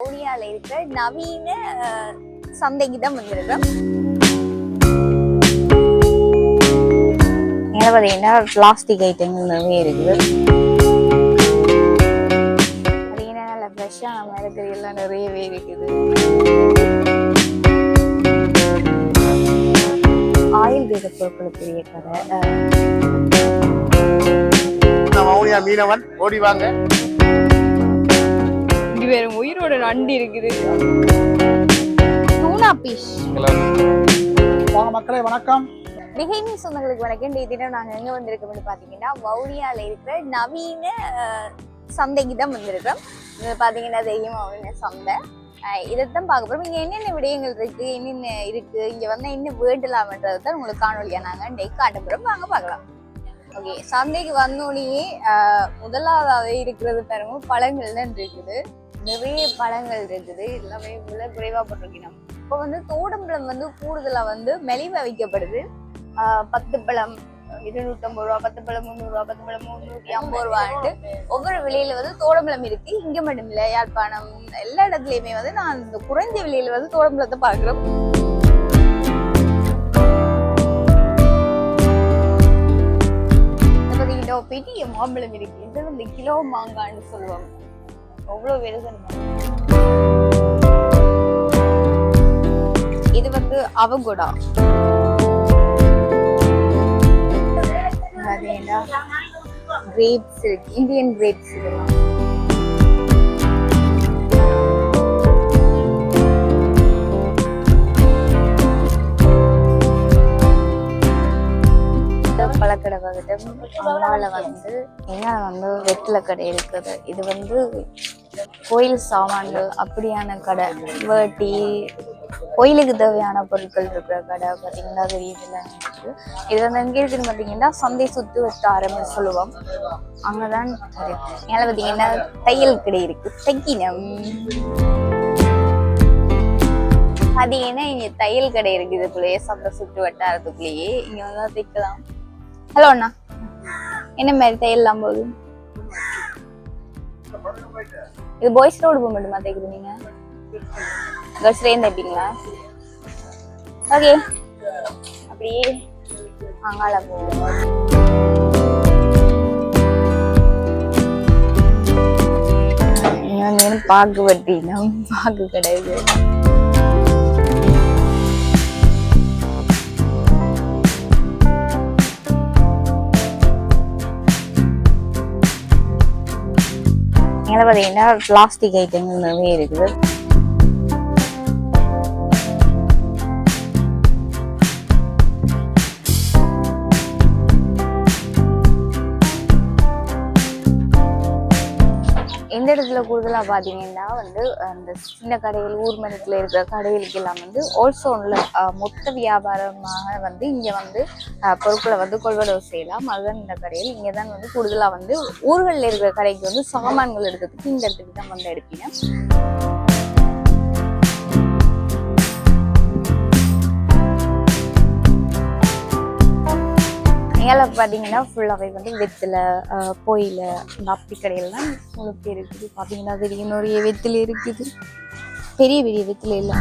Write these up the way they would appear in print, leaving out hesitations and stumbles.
வவுனியால இருக்கிற நவீன சந்தைக்கு தான் வந்திருக்கோம். இங்கே பார்த்தீங்கன்னா பிளாஸ்டிக் ஐட்டங்கள் நிறைய இருக்குது. பார்த்தீங்கன்னா நல்ல ஃப்ரெஷ்ஷான மரக்கறி எல்லாம் நிறையவே இருக்குது. ஆயுர்வேத பொருட்களுக்குரிய கடை. வவுனியா மீனவன் ஓடி வாங்க. இங்க வேற உயிரோட நண்டு இருக்குது. டூனா ஃபிஷ். வாங்க மக்களே, வணக்கம். பிகைனி சொந்தங்களுக்கு வணக்கம். இந்த தினம் நாங்க எங்க வந்திருக்கோம்னு பாத்தீங்கன்னா வவுனியால இருக்கிற நவீன சந்தைக்கு தான் வந்திருக்கோம். இது பாத்தீங்கன்னா தெரியுமா சந்தை. இதைத்தான் பார்க்க போறோம். இங்க என்னென்ன விடயங்கள் இருக்கு, என்னென்ன இருக்கு, இங்க வந்தா என்ன வேண்டலாம்ன்றது தான் உங்களுக்கு காணொலியா நாங்க இன்றைக்கு காட்ட போறோம். வாங்க பார்க்கலாம். ஓகே, சந்தைக்கு வந்தோடனே முதலாவதாவே இருக்கிறது பாருங்க, பழங்கள் தான் இருக்குது. நிறைய பழங்கள் இருக்குது. எல்லாமே விலை குறைவா போட்டிருக்கணும். இப்போ வந்து தோடம்பழம் வந்து கூடுதலா வந்து மலிவா விற்கப்படுது. 10 பழம் 250 ரூபா, 10 பழம் 300 ரூபா, 10 பழம் 350 ரூபான்ட்டு ஒவ்வொரு விலையில வந்து தோடம்பழம் இருக்கு. இங்க மட்டும் இல்லை, யாழ்ப்பாணம் எல்லா இடத்துலயுமே வந்து நான் இந்த குறைஞ்ச விலையில வந்து தோடம்பழத்தை பாக்குறோம். பெரிய மாம்பழம் இருக்கு. இது வந்து கிலோ மாங்கான்னு சொல்லுவாங்க. அவ்வளவு விருது. இது வந்து அவகோடா. கிரேப்ஸ் இருக்கு, இந்தியன் கிரேப்ஸ் இதெல்லாம். பழக்கடை வகுட்டும். அங்கால வந்து எங்கால வந்து வெற்றில கடை இருக்குது. இது வந்து கோயில் சாமான்கள் அப்படியான கடை, வேட்டி, கோயிலுக்கு தேவையான பொருட்கள் இருக்கிற கடை பார்த்தீங்கன்னா தெரியுதுலாம் இருக்கு. இது வந்து எங்கே இருக்குன்னு பார்த்தீங்கன்னா சந்தை சுத்து வட்டாரம்னு சொல்லுவோம். அங்கதான் மேலே பார்த்தீங்கன்னா தையல் கடை இருக்கு. தைக்கினம் பார்த்தீங்கன்னா இங்க தையல் கடை இருக்குது. இதுக்குள்ளேயே சந்தை சுற்று வட்டாரத்துக்குள்ளேயே இங்க வந்து தைக்கலாம். ஹலோ அண்ணா, என்ன மாதிரி தையல்லாம் போகுது? இது பாய்ஸ் ரோடு போக மட்டுமா தைக்குது? நீங்க கேர்ள்ஸ்லேயும் தைப்பீங்களா? ஓகே, அப்படியே அங்கால போவோம். இங்க வந்து பாக்கு வட்டினா பாக்கு கிடையாது. இங்கே பார்த்தீங்கன்னா பிளாஸ்டிக் ஐட்டங்கள் நிறைய இருக்குது. இந்த இடத்துல கூடுதலாக பார்த்தீங்கன்னா வந்து அந்த சின்ன கடைகள், ஊர் மரத்தில் இருக்கிற கடைகளுக்கு எல்லாம் வந்து ஹோல்சேல்ல மொத்த வியாபாரமாக வந்து இங்கே வந்து பொருட்களை வந்து கொள்வனவு செய்யலாம். அதுதான் இந்த கடையில். இங்கே தான் வந்து கூடுதலாக வந்து ஊர்களில் இருக்கிற கடைக்கு வந்து சாமான்கள் எடுக்கிறதுக்கு இந்த இடத்துக்கு தான் வந்து எடுப்பீங்க. இங்கே பார்த்தீங்கன்னா ஃபுல்லாகவே வந்து வெத்திலை, பொயில, இந்த அப்படி கடையிலாம் உங்களுக்கு இருக்குது. பார்த்தீங்கன்னா தெரியும், நிறைய வெத்திலை இருக்குது. பெரிய பெரிய வெத்திலை இல்லை.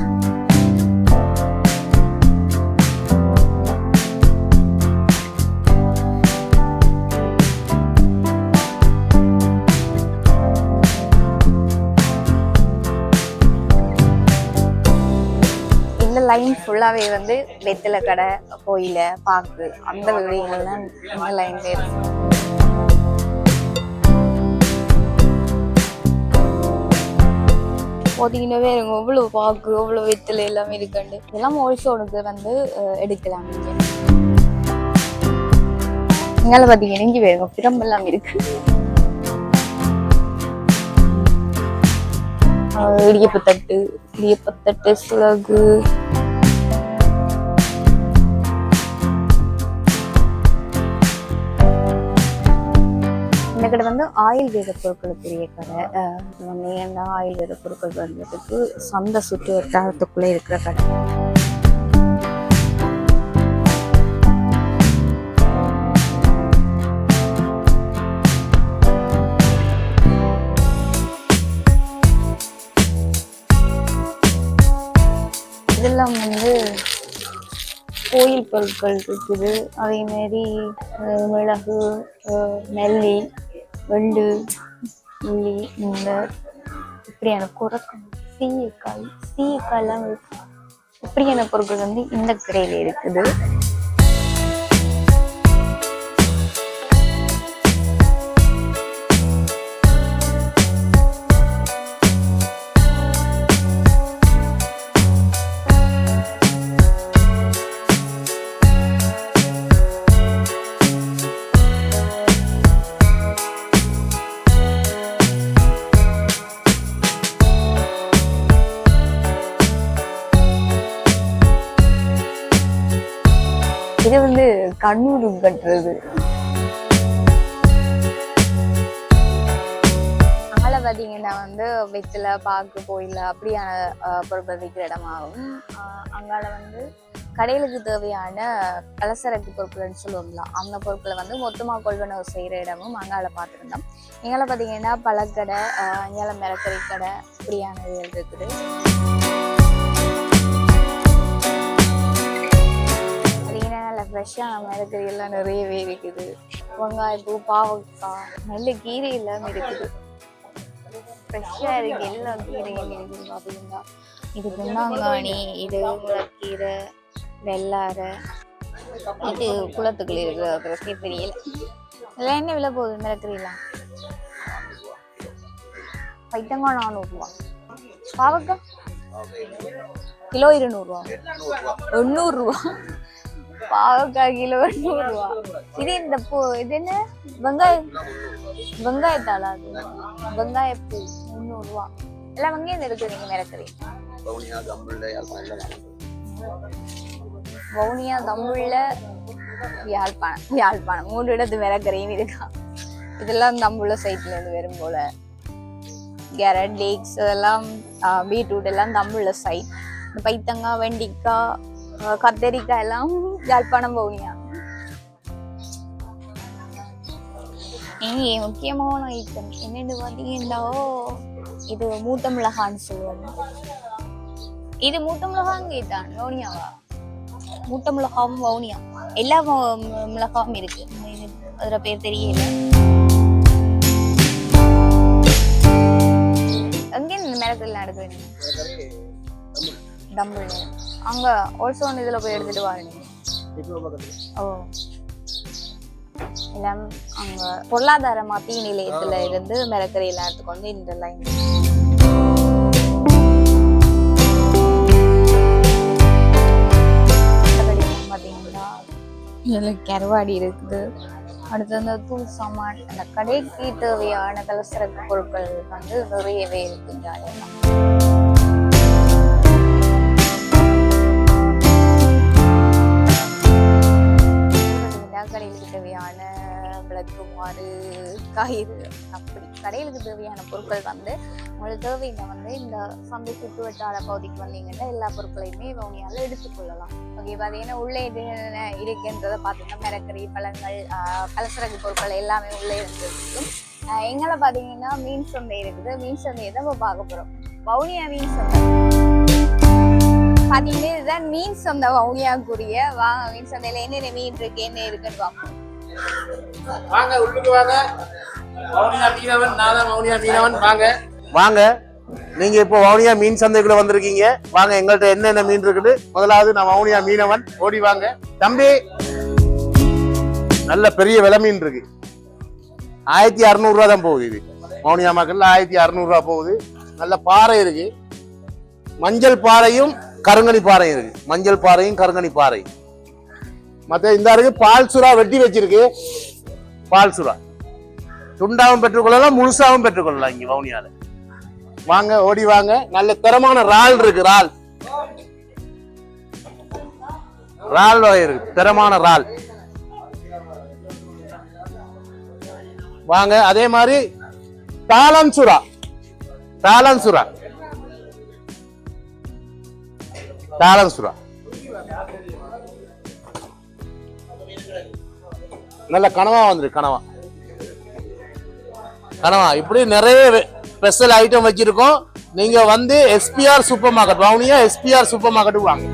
லைன் ஃபுல்லாவே வந்து வெத்திலை கடை, கோயில, பாக்கு, அந்த விடயங்கள்லாம் இந்த லைன்ல இருக்கு. பார்த்தீங்கன்னாவே எனக்கு எவ்வளோ பாக்கு, எவ்வளோ வெத்திலை எல்லாமே இருக்காண்டு. இதெல்லாம் ஹோல்சேலுக்கு வந்து எடுக்கலாம். நீங்க இங்கால பார்த்தீங்கன்னா இங்கே வேறுங்க பிரம்பெல்லாம் இருக்கு. இடியப்பத்தட்டு, சுலகு, இந்த கடை வந்து ஆயுர்வேத பொருட்களுக்குரிய கடை. ஆயுர்வேத பொருட்கள் வந்ததுக்கு சந்தை சுற்று வட்டாரத்துக்குள்ளே இருக்கிற கடை. இதெல்லாம் வந்து கோயில் பொருட்கள் இருக்குது. அதே மாதிரி மிளகு, நெல்லி, வெண்டு, உள்ளி, இந்த இப்படியான குரக்கம், சீயக்காய்லாம் இப்படியான பொருட்கள் வந்து இந்த கடையில இருக்குது. இது வந்து கண்ணூரு கட்டுறது. அங்கே பார்த்தீங்கன்னா வந்து வெற்றில, பாக்கு, கோயில் அப்படியான பொருட்கள் விற்கிற இடமாகும். அங்கால வந்து கடைகளுக்கு தேவையான பலசரக்கு பொருட்கள்னு சொல்லுவோம்ல, அந்த பொருட்களை வந்து மொத்தமாக கொள்வனவு செய்கிற இடமும் அங்கால பார்த்துருந்தோம். எங்களை பார்த்தீங்கன்னா பழக்கடை, இங்கே மிளகறி கடை இப்படியான இது இருக்குது. ஃப்ரெஷ்ஷான மிளகறி எல்லாம் நிறையவே இருக்குது. வெங்காயப்பூ, பாவக்காய், நல்ல கீரை எல்லாம் இருக்குது. ஃப்ரெஷ்ஷாக இருக்கு, எல்லா கீரையும் இருக்குது. பார்த்தீங்கன்னா இது பொன்னாங்கானி, இது முளக்கீரை, வெள்ளாரை, இது குளத்துக்குள்ள இருக்கிற தெரியல. எல்லாம் என்ன விலை போகுது மிளகறிலாம்? பைத்தங்காய் 400 ரூபா, பாவக்காய் கிலோ 200 ரூபா, 800 ரூபா. பாவக்காய் கிலோ 800 ரூபா. இது இந்த இது என்ன வெங்காயத்தாளா? அது வெங்காயப்பூ 300 ரூபா. எல்லாம் வெங்காயம் இருக்குது. நீங்க மிளகறி வவுனியா, தம்புள்ள, யாழ்ப்பாணம் 3 இடத்து மிளகறியும் இருக்கா. இதெல்லாம் தம்புள்ள சைட்ல இருந்து வரும் போல. கேரட், லீக்ஸ், அதெல்லாம் பீட்ரூட் எல்லாம் தம்புள்ள சைட். இந்த பைத்தங்காய், வெண்டிக்காய், கத்தரிக்காய் எல்லாம் யாழ்ப்பாணம், வவுனியா. முக்கியமான ஐட்டம் என்னன்னு பாத்தீங்கன்னா இது மூத்த மிளகான்னு சொல்லுவாங்க. இது மூத்த மிளகான்னு கேட்டான். வவுனியாவா? மூத்த மிளகாவும் வவுனியா, எல்லா மிளகாவும் இருக்கு. அதுல பேர் தெரியல. அங்கே இந்த மிளகெல்லாம் எடுக்கிறீங்க தம்புள்ள. அங்க ஆல்சோ இதுல போய் எடுத்துட்டு வாங்க. ஓ, எல்லாம் அங்க பொருளாதாரமா தீ நிலையத்துல இருந்து மிளகறி எல்லாம் எடுத்துக்கொண்டு இந்த லைன். பாத்தீங்கன்னா இதுல கருவாடி இருக்குது. அடுத்து அந்த தூள் சாமான், அந்த கடைக்கு தேவையான கலசரக்கு பொருட்கள் வந்து நிறையவே இருக்குங்க. கடைகளுக்கு தேவையான விளக்குமாறு, கயிறு, அப்படி கடைகளுக்கு தேவையான பொருட்கள் வந்து உங்களுக்கு தேவையில்லை வந்து இந்த சந்தை சுற்றுவட்டார பகுதிக்கு வந்தீங்கன்னா எல்லா பொருட்களையுமே வவுனியால எடுத்துக்கொள்ளலாம். ஓகே, பார்த்தீங்கன்னா உள்ளே இது இருக்குன்றதை பார்த்தீங்கன்னா மிளகறி, பழங்கள், பலசரக்கு பொருட்கள் எல்லாமே உள்ளே இருந்துருக்கும். எங்களை பார்த்தீங்கன்னா மீன் சந்தை இருக்குது. மீன் சந்தையை தான் இப்போ பார்க்க போகிறோம். வவுனியா மீன் சந்தை பார்த்தீங்கன்னா இதுதான் மீன் சந்தை வவுனியாக்குரிய. வாங்க, மீன் சந்தையில என்னென்ன மீன் இருக்கு, என்ன இருக்குன்னு பார்ப்போம். வாங்க, உள்ளுக்கு வாங்க. வவுனியா மீனவன், நான் தான் வவுனியா மீனவன். வாங்க வாங்க, நீங்க இப்போ வவுனியா மீன் சந்தைக்குள்ள வந்திருக்கீங்க. வாங்க, எங்கள்கிட்ட என்னென்ன மீன் இருக்குது. முதலாவது நான் வவுனியா மீனவன், ஓடி வாங்க. தம்பி, நல்ல பெரிய விலை மீன் இருக்கு. 1600 ரூபா தான் போகுது. இது வவுனியா மக்கள்ல 1600 ரூபா போகுது. நல்ல பாறை இருக்கு. மஞ்சள் பாறையும் கருங்கனி பாறையும் இருக்கு. மஞ்சள் பாறையும் கருங்கனி பாறை. மற்ற இந்த இருக்கு பால் சுறா வெட்டி வச்சிருக்கு. பால் சுறா துண்டாவும் பெற்றுக்கொள்ளலாம், முழுசாவும் பெற்றுக்கொள்ளலாம் இங்க வவுனியால. வாங்க, ஓடி வாங்க. நல்ல தரமான இறால் இருக்கு. இறால் வகை இருக்கு, தரமான இறால். வாங்க, அதே மாதிரி தாளம் சுறா, தாளம் சுறா, தாளம் சுறா நல்ல கனவா வந்துருக்கு. கனவா இப்படி நிறைய ஸ்பெஷல் ஐட்டம் வச்சிருக்கோம். நீங்க வந்து SPR super market Vavuniya SPR super மார்க்கெட்டுக்கு வாங்க.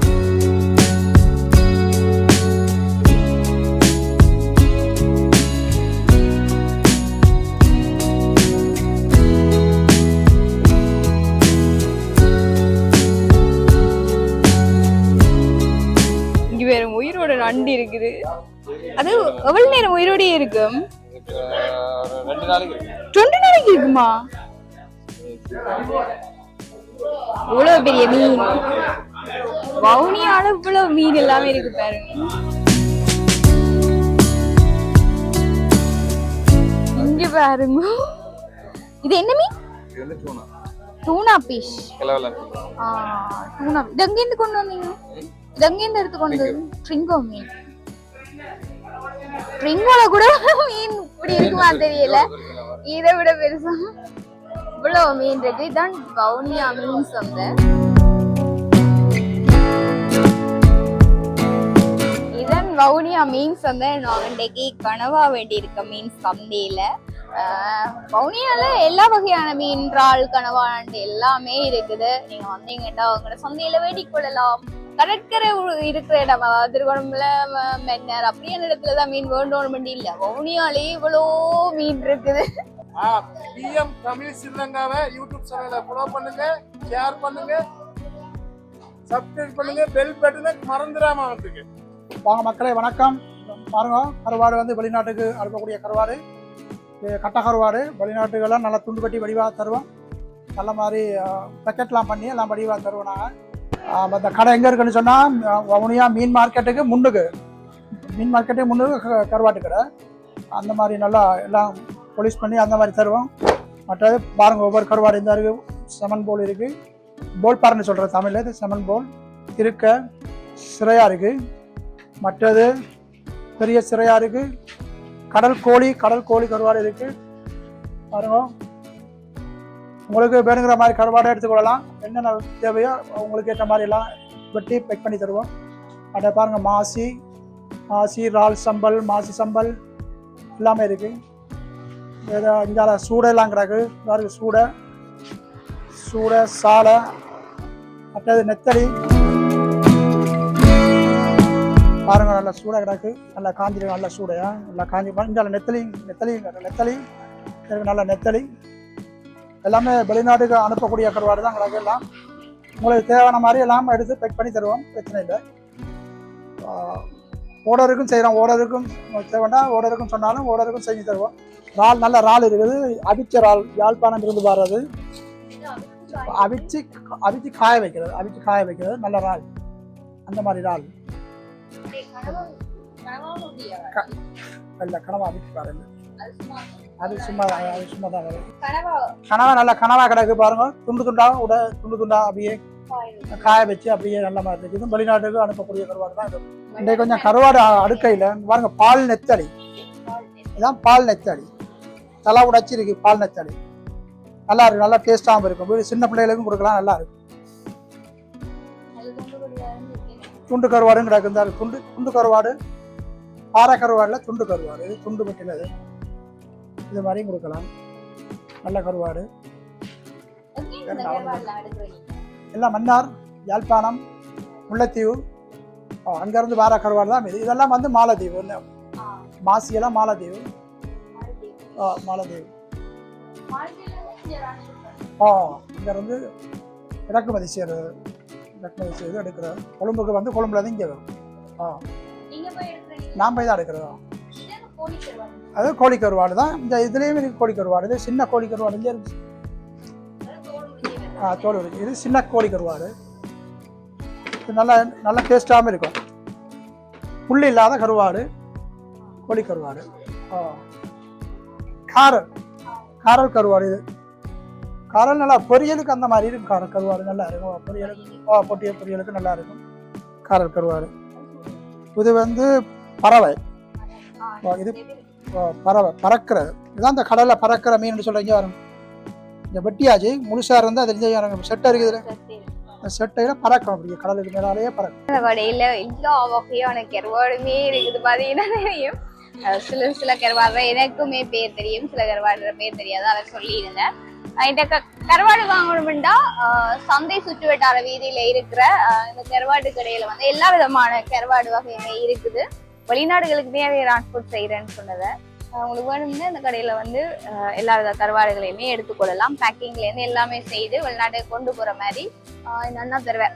இங்க வேற உயிரோட நண்டு இருக்குது. அது எவ்வளவு நேரம் உயிரோடயே இருக்கும்? 2 நாளைக்கு 2 நாளைக்கு இருக்குமா? இவ்வளவு பெரிய மீன் வவுனியால இவ்வளவு மீன் எல்லாமே இருக்கு பாருங்க. இங்க பாருங்க, இது என்ன மீன்? டூனா ஃபிஷ். டூனா இது எங்க இருந்து கொண்டு வந்தீங்க? இது எங்க இருந்து எடுத்து கொண்டு வந்தீங்க? ட்ரிங்கோ மீன். ட்ரிங்கோல கூட மீன் இப்படி இருக்குமா தெரியல, இதை விட பெருசா இவ்வளவு மீன் இருக்கு. இதான் வவுனியா மீன் சந்தை. இதான் வவுனியா மீன் சந்தை. நான் இன்றைக்கு கனவா வேண்டி இருக்க மீன் சந்தையில வவுனியால எல்லா வகையான மீன், இறால், கனவா எல்லாமே இருக்குது. நீங்க வந்தீங்கன்னா உங்களோட சந்தையில வேண்டிக் கொள்ளலாம். கடற்கரை இருக்கிற இடம், திருகோணமலை, மென்னர் அப்படியான இடத்துலதான் மீன் வேண்டும் இல்ல, வவுனியாலே இவ்வளோ மீன் இருக்குது. பிஎம் தமிழ் ஸ்ரீலங்காவை யூடியூப் சேனலை ஃபாலோ பண்ணுங்க, ஷேர் பண்ணுங்க, சப்ஸ்கிரைப் பண்ணுங்க, பெல் பட்டனை மறந்துடாம வந்துங்க. வாங்க மக்களே, வணக்கம். பாருங்க, கருவாடு வந்து வெளிநாட்டுக்கு அனுப்பக்கூடிய கருவாடு, கட்ட கருவாடு. வெளிநாட்டுக்கெல்லாம் நல்லா துண்டு கட்டி வடிவாக தருவோம். நல்ல மாதிரி பேக்கெட்லாம் பண்ணி எல்லாம் வடிவாக தருவோம். நாங்கள் அந்த கடை எங்கே இருக்குன்னு சொன்னால் வவுனியா மீன் மார்க்கெட்டுக்கு முன்னுக்கு, மீன் மார்க்கெட்டுக்கு முன்னுக்கு கருவாட்டு கடை. அந்த மாதிரி நல்லா எல்லாம் பொலிஷ் பண்ணி அந்த மாதிரி தருவோம். மற்றது பாருங்கள், ஒவ்வொரு கருவாடு இந்த இருக்குது. செமன் போல் இருக்குது, போல் பாருன்னு சொல்கிற தமிழில் இது செமன் போல் இருக்க, சிறையாக இருக்குது. மற்றது பெரிய சிறையாக இருக்குது. கடல் கோழி கருவாடு இருக்குது. பாருங்க, உங்களுக்கு வேணுங்கிற மாதிரி கருவாடை எடுத்துக்கொள்ளலாம். என்னென்ன தேவையோ உங்களுக்கு ஏற்ற மாதிரி எல்லாம் வெட்டி பேக் பண்ணி தருவோம். அதை பாருங்கள், மாசி, இறால் சம்பல், மாசி சம்பல் எல்லாமே இருக்குது. ஏதோ இங்கால சூடை எல்லாம் கிடக்கு. பாருங்க, சூடை சாலை, மற்றது நெத்தலி பாருங்க, நல்லா சூடை கிடக்கு. நல்லா காஞ்சிருக்கு, நல்லா சூடையா நல்லா காஞ்சி. இங்கால நெத்தலி நல்ல நெத்தலி எல்லாமே வெளிநாட்டுக்கு அனுப்பக்கூடிய கருவாடு தான் கிடக்கு. எல்லாம் உங்களுக்கு தேவையான மாதிரி எல்லாம் எடுத்து பேக் பண்ணி தருவோம், பிரச்சனை இல்லை. ஓர்டருக்கும் செய்கிறோம், ஓர்டருக்கும் தேவைன்னா ஓர்டருக்கும் சொன்னாலும் ஓர்டருக்கும் செஞ்சு தருவோம். இறால் நல்ல இறால் இருக்குது, அவிச்ச இறால், யாழ்ப்பாணம் இருந்து வர்றது, அவிச்சு காய வைக்கிறது நல்ல இறால். அந்த மாதிரி இறால் இல்லை, கனவா அவிச்சு பாருங்க, அது சும்மா தான் வரும். கனவா கிடக்கு பாருங்க, துண்டு துண்டா அப்படியே காய வச்சு அப்படியே நல்ல மாதிரி இருக்குது. வெளிநாட்டுக்கு அனுப்பக்கூடிய கருவாடு தான் இது. இன்றைக்கு கொஞ்சம் கருவாடு அடுக்கையில் பாருங்க, பால் நெத்தலி, இதான் பால் நெத்தலி, தலை உடைச்சிருக்கு. பால் நெத்தலி நல்லா இருக்கு, நல்லா டேஸ்டாகவும் இருக்கும். வீடு சின்ன பிள்ளைகளுக்கும் கொடுக்கலாம், நல்லா இருக்கும். துண்டு கருவாடுன்னு கிடக்கு. துண்டு கருவாடு, பாறை கருவாடில் துண்டு கருவாடு, இது துண்டு பட்டினது, இது மாதிரியும் கொடுக்கலாம். நல்ல கருவாடு எல்லாம் மன்னார், யாழ்ப்பாணம், முல்லைத்தீவு, அங்கேருந்து வார கருவாடு தான் இது. இதெல்லாம் வந்து மாலத்தீவு, மாசியெல்லாம் மாலத்தீவு. இங்கேருந்து இறக்குமதி செய்கிறது எடுக்கிறோம். கொழும்புக்கு வந்து கொழும்புல தான் இங்கே வரும். நான் போய் தான் எடுக்கிறோம். அது கோழி கருவாடு தான். இந்த இதுலேயும் இருக்குது கோழி கருவாடு. இது சின்ன கோழி கருவாடு இங்கே இருக்கு. தோல் இருக்கு. இது சின்ன கோழி கருவாடு. இது நல்ல டேஸ்டாகவும் இருக்கும். புள்ளி இல்லாத கருவாடு, கோழி கருவாடு. காரல் கருவாடு. இது காரல் நல்லா பொரியலுக்கு அந்த மாதிரி இருக்கும். காரல் கருவாடு நல்லா இருக்கும் பொரியலுக்கு, பொரியலுக்கு நல்லா இருக்கும் காரல் கருவாடு. இது வந்து பறவை, இது பறவை பறக்கிறது. இதுதான் இந்த கடலில் பறக்கிற மீன் சொல்கிறீங்க. வரும் இந்த வெட்டியாச்சு முழுசாக இருந்தால் அது செட்டை இருக்குது. செட்டையில பறக்கும், அப்படியே கடலுக்கு மேலாலேயே பறக்கும். கடையில் எல்லா வகையான கருவாடுமே இருக்குது பார்த்தீங்கன்னா தெரியும். சில கருவாடுற எனக்குமே பேர் தெரியும், சில கருவாடுற பேர் தெரியாது. அதை சொல்லியிருந்தேன். இந்த கருவாடு வாங்கணும்னா சந்தை சுற்று வட்டார வீதியில இருக்கிற இந்த கருவாடு கடையில வந்து எல்லா விதமான கருவாடு வகையுமே இருக்குது. வெளிநாடுகளுக்குமே அதை டிரான்ஸ்போர்ட் செய்யறேன்னு சொன்னதை உங்களுக்கு வேணும்னா இந்த கடையில வந்து எல்லா வித கருவாடுகளையுமே எடுத்துக்கொள்ளலாம். பேக்கிங்ல இருந்து எல்லாமே செய்து வெளிநாட்டுக்கு கொண்டு போற மாதிரி நல்லா தருவேன்.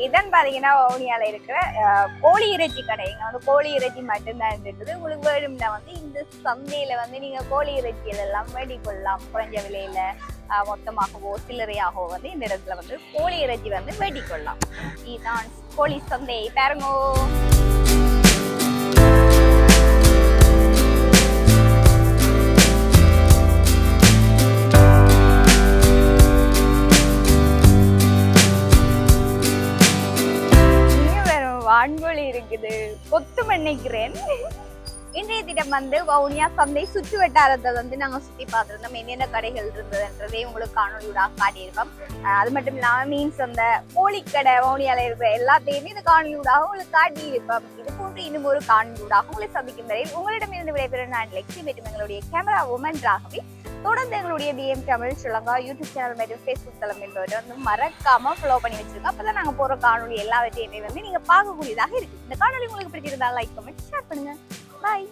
இதன் பாத்தீங்கன்னா வவுனியால இருக்கிற கோழி இறைச்சி கடை. இங்க வந்து கோழி இறைச்சி மட்டும்தான் இருக்குது. உங்களுக்கு வேணும்னா வந்து இந்த சந்தையில வந்து நீங்க கோழி இறைச்சிகள் எல்லாம் வேண்டி கொள்ளலாம். குறைஞ்ச விலையில மொத்தமாகவோ சில்லறையாகவோ வந்து இந்த இடத்துல வந்து கோழி இறைச்சி வந்து வேண்டி கொள்ளலாம். இதுதான் கோழி சந்தை பாருங்கோ. வான்கோழி இருக்குது, கொத்து மன்னிக்கிறேன். இன்றைய திட்டம் வந்து வவுனியா சந்தை சுற்று வட்டாரத்தை வந்து நாங்க சுத்தி பார்த்துருந்தோம். என்னென்ன கடைகள் இருந்ததுன்றதே உங்களுக்கு காணொலியூடாக காட்டியிருக்கோம். அது மட்டும் இல்லாம மீன் சந்தை, கோழிக்கடை, வவுனியால இருக்கிற எல்லாத்தையுமே இந்த காணொலியூடாக உங்களுக்கு காட்டியிருப்போம். இது போன்று இன்னும் ஒரு காணொலியூடாக உங்களை சந்திக்கும் வரையில் உங்களிடமிருந்து விடைபெற நான் லெக்ஸி மற்றும் எங்களுடைய கேமரா உமன் ராகவி. தொடர்ந்து எங்களுடைய PM Tamil Sri Lanka YouTube channel மற்றும் ஃபேஸ்புக் தளம் என்பவரை வந்து மறக்காம ஃபாலோ பண்ணி வச்சிருக்கோம். அப்பதான் நாங்க போற காணொலி எல்லாவற்றையுமே வந்து நீங்க பார்க்கக்கூடியதாக இருக்கு. இந்த காணொலி உங்களுக்கு பிடிச்சிருந்தா லைக் கமெண்ட் ஷேர் பண்ணுங்க. பாய்.